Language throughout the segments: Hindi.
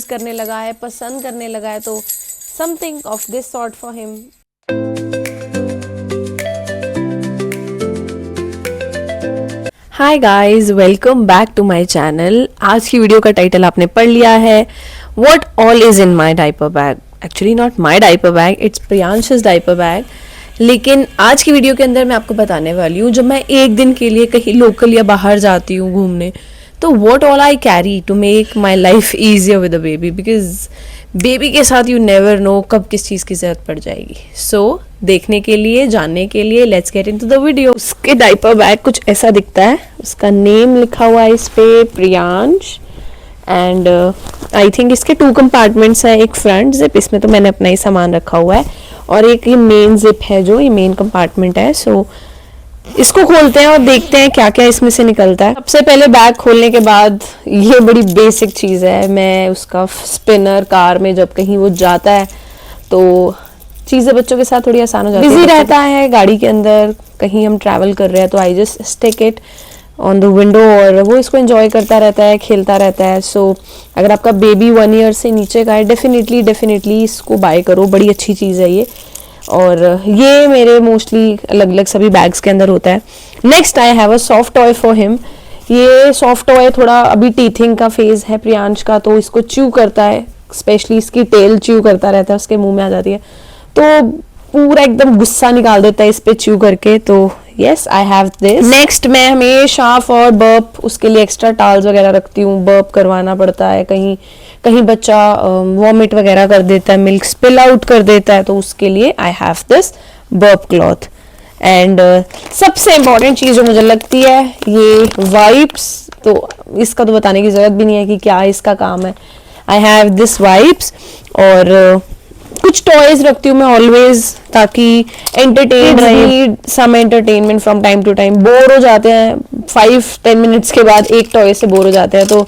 करने लगा है, पसंद करने लगा है, तो something of this sort for him. Hi guys, welcome back to my channel. आज की वीडियो का टाइटल आपने पढ़ लिया है, what all is in my diaper bag. Actually not my diaper bag, it's प्रियांश's डायपर बैग। लेकिन आज की वीडियो के अंदर मैं आपको बताने वाली हूँ, जब मैं एक दिन के लिए कहीं लोकल या बाहर जाती हूँ घूमने, तो what all I carry to make my life easier with a baby, because baby के साथ यू नेवर नो कब किस चीज़ की ज़रूरत पड़ जाएगी। सो देखने के लिए, जानने के लिए, let's get into the video. उसके डायपर बैग कुछ ऐसा दिखता है, उसका नेम लिखा हुआ है इस पे, प्रियांश। एंड आई थिंक इसके 2 कंपार्टमेंट्स हैं, एक फ्रंट जिप, इसमें तो मैंने अपना ही सामान रखा हुआ है, और एक ये मेन जिप है, जो ये मेन कंपार्टमेंट है। सो इसको खोलते हैं और देखते हैं क्या क्या इसमें से निकलता है। सबसे पहले बैग खोलने के बाद, ये बड़ी बेसिक चीज़ है, मैं उसका स्पिनर, कार में जब कहीं वो जाता है तो चीज़ें बच्चों के साथ थोड़ी आसान हो जाती है। बिजी रहता है गाड़ी के अंदर, कहीं हम ट्रैवल कर रहे हैं तो I just stick it on the window, और वो इसको एंजॉय करता रहता है, खेलता रहता है। सो अगर आपका बेबी 1 ईयर से नीचे का है, डेफिनेटली इसको बाय करो, बड़ी अच्छी चीज़ है ये। और ये मेरे मोस्टली अलग अलग सभी बैग्स के अंदर होता है। Next I have a soft toy for him. ये सॉफ्ट टॉय थोड़ा अभी टीथिंग का फेज है प्रियांश का, तो इसको च्यू करता है, स्पेशली इसकी टेल च्यू करता रहता है, उसके मुंह में आ जाती है, तो पूरा एकदम गुस्सा निकाल देता है इस पे च्यू करके। तो yes, I have this. Next मैं हमेशा फॉर बर्प उसके लिए एक्स्ट्रा टॉवल्स वगैरह रखती हूँ, बर्प करवाना पड़ता है, कहीं कहीं बच्चा वॉमिट वगैरह कर देता है, मिल्क स्पिल आउट कर देता है, तो उसके लिए I have this burp cloth. And सबसे इम्पॉर्टेंट चीज़ जो मुझे लगती है, ये वाइप्स, तो इसका तो बताने की ज़रूरत भी नहीं है कि क्या इसका काम है। आई हैव दिस वाइप्स, और कुछ टॉयज रखती हूँ मैं ऑलवेज, ताकि एंटरटेन रहे, some entertainment from time to time. Bore हो जाते हैं 5-10 मिनट्स के बाद, एक टॉय से बोर हो जाते हैं, तो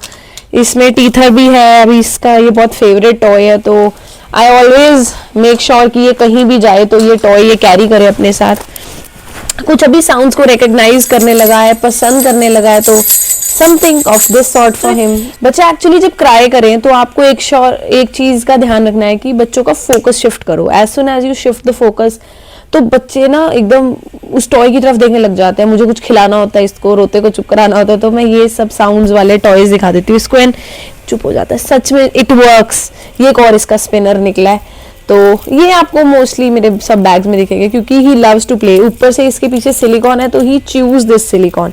इसमें टीथर भी है, अभी इसका ये बहुत फेवरेट टॉय है, तो आई ऑलवेज मेक श्योर कि ये कहीं भी जाए तो ये टॉय ये कैरी करे अपने साथ। कुछ अभी साउंड्स को रिकॉग्नाइज करने लगा है, पसंद करने लगा है, तो something of this sort for him. बच्चे एक्चुअली जब क्राई करें तो आपको एक चीज का ध्यान रखना है कि बच्चों का फोकस शिफ्ट करो। As soon as you shift the focus, तो बच्चे ना एकदम उस टॉय की तरफ देखने लग जाते हैं। मुझे कुछ खिलाना होता है, इसको रोते को चुप कराना होता है, तो मैं ये सब साउंड्स वाले टॉयज दिखा देती हूँ इसको, एंड चुप हो जाता है। सच में इट वर्क्स। ये एक और इसका स्पिनर निकला है, तो ये आपको मोस्टली मेरे सब बैग्स में दिखेगा, क्योंकि ही लव्स टू प्ले। ऊपर से इसके पीछे सिलिकॉन है, तो ही च्यूज दिस सिलिकॉन,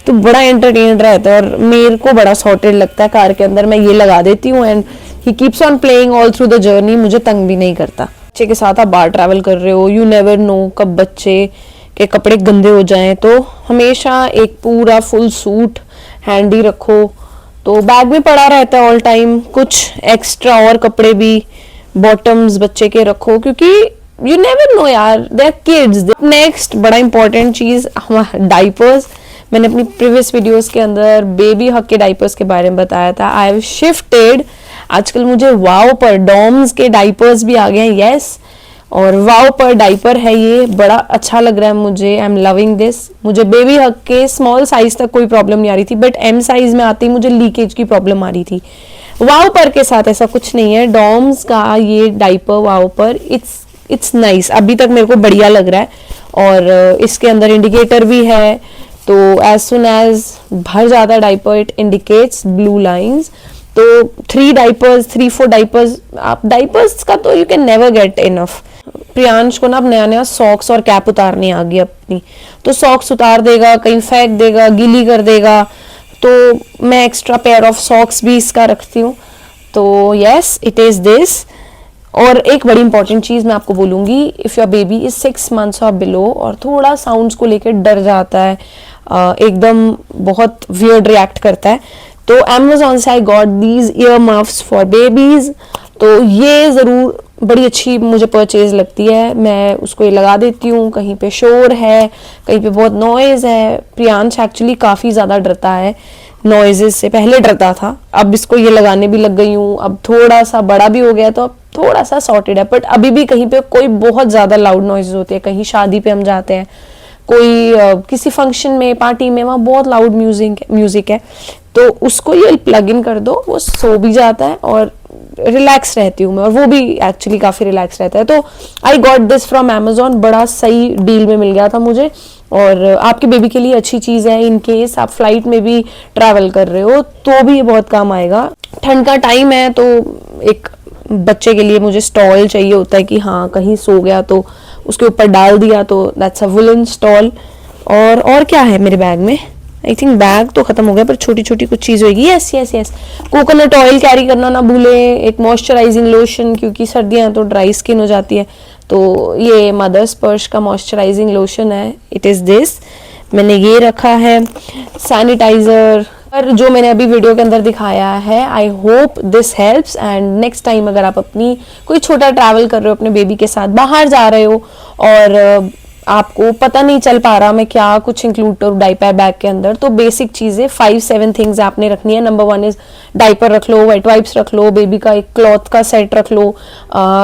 तो बड़ा एंटरटेन रहता है, और मेरे को बड़ा सॉर्टेड लगता है कार के अंदर। मैं ये लगा देती हूँ, and he keeps on playing all through the journey, मुझे तंग भी नहीं करता। बच्चे के साथ आप बाहर ट्रैवल कर रहे हो, यू नेवर नो कब बच्चे के कपड़े गंदे हो जाएं, तो हमेशा एक पूरा फुल सूट हैंडी रखो, तो बैग में पड़ा रहता है ऑल टाइम। कुछ एक्स्ट्रा और कपड़े भी, बॉटम्स बच्चे के रखो, क्योंकि यू नेवर नो यार, दे आर किड्स। नेक्स्ट बड़ा इंपॉर्टेंट चीज, डाइपर्स। मैंने अपनी प्रीवियस वीडियोस के अंदर बेबी हक के डाइपर्स के बारे में बताया था। आई हैव शिफ्टेड, आजकल मुझे वाव पर डॉम्स के डाइपर्स भी आ गए हैं, यस, और वाव पर डाइपर है ये, बड़ा अच्छा लग रहा है मुझे। I am loving this. मुझे बेबी हक के स्मॉल साइज तक कोई प्रॉब्लम नहीं आ रही थी, बट एम साइज में आती मुझे लीकेज की प्रॉब्लम आ रही थी। वाव पर के साथ ऐसा कुछ नहीं है। डॉम्स का ये डाइपर वाव पर, इट्स नाइस, अभी तक मेरे को बढ़िया लग रहा है। और इसके अंदर इंडिकेटर भी है, तो एज सुन एज भर जाता है diaper, it indicates blue lines. तो 3-4 डाइपर्स, आप डाइपर्स का तो you can never get enough. Priyansh को ना अब नया नया सॉक्स और कैप उतारनी आ गई अपनी, तो सॉक्स उतार देगा, कहीं फेंक देगा, गीली कर देगा, तो मैं एक्स्ट्रा पेयर ऑफ सॉक्स भी इसका रखती हूँ। तो यस, इट इज दिस। और एक बड़ी इंपॉर्टेंट चीज मैं आपको बोलूंगी, if your baby is 6 months और बिलो, और थोड़ा साउंड्स को लेकर डर जाता है, एकदम बहुत वियर्ड रिएक्ट करता है, तो Amazon से I got these year muffs for babies. तो ये जरूर बड़ी अच्छी मुझे परचेज लगती है, मैं उसको ये लगा देती हूँ। कहीं पे शोर है, कहीं पे बहुत नॉइज है। प्रियांश एक्चुअली काफी ज्यादा डरता है नॉइजेस से, पहले डरता था, अब इसको ये लगाने भी लग गई हूँ। अब थोड़ा सा बड़ा भी हो गया, तो अब थोड़ा सा सॉर्टेड है, बट अभी भी कहीं पे कोई बहुत ज्यादा लाउड नॉइजेस होती है। कहीं शादी पे हम जाते हैं, कोई किसी फंक्शन में, पार्टी में, वहाँ बहुत लाउड म्यूजिक है, तो उसको ये प्लग इन कर दो, वो सो भी जाता है और रिलैक्स रहती हूँ मैं, और वो भी एक्चुअली काफ़ी रिलैक्स रहता है। तो I got this from Amazon, बड़ा सही डील में मिल गया था मुझे, और आपके बेबी के लिए अच्छी चीज़ है। इन केस आप फ्लाइट में भी ट्रैवल कर रहे हो तो भी ये बहुत काम आएगा। ठंड का टाइम है तो एक बच्चे के लिए मुझे स्टॉल चाहिए होता है कि हाँ कहीं सो गया तो उसके ऊपर डाल दिया, तो दैट्स अ वुलन स्टॉल। और क्या है मेरे बैग में, आई थिंक बैग तो खत्म हो गया, पर छोटी छोटी कुछ चीज़ होगी। Yes yes yes, coconut oil carry करना ना भूले, एक मॉइस्चराइजिंग लोशन, क्योंकि सर्दियाँ तो ड्राई स्किन हो जाती है। तो ये मदर स्पर्श का मॉइस्चराइजिंग लोशन है, इट इज़ दिस। मैंने ये रखा है सैनिटाइज़र, पर जो मैंने अभी वीडियो के अंदर दिखाया है। I hope this helps, and next time अगर आप अपनी कोई छोटा ट्रैवल कर रहे हो अपने बेबी के साथ, बाहर जा रहे हो और आपको पता नहीं चल पा रहा मैं क्या कुछ इंक्लूड करूँ डाइपर बैग के अंदर, तो बेसिक चीज़ें 5-7 थिंग्स आपने रखनी है। नंबर 1 इज डाइपर रख लो, वेट वाइप्स रख लो, बेबी का एक क्लॉथ का सेट रख लो,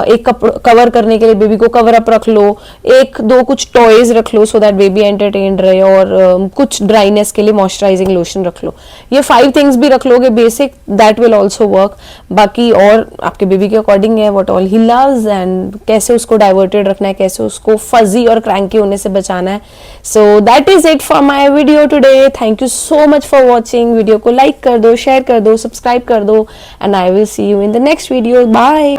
एक कवर करने के लिए बेबी को कवर अप रख लो, 1-2 कुछ टॉयज रख लो सो दैट बेबी एंटरटेन रहे, और कुछ ड्राइनेस के लिए मॉइस्चराइजिंग लोशन रख लो। ये 5 थिंग्स भी रख लोगे basic, that will also work. बाकी और आपके बेबी के अकॉर्डिंग है what all he loves, and कैसे उसको डाइवर्टेड रखना है, कैसे उसको फजी और क्रैंकी होने से बचाना है। So that is it for my video today. Thank you so much for watching. Video को लाइक कर दो, शेयर कर दो, सब्सक्राइब कर दो, and I will see you in the next video. Bye.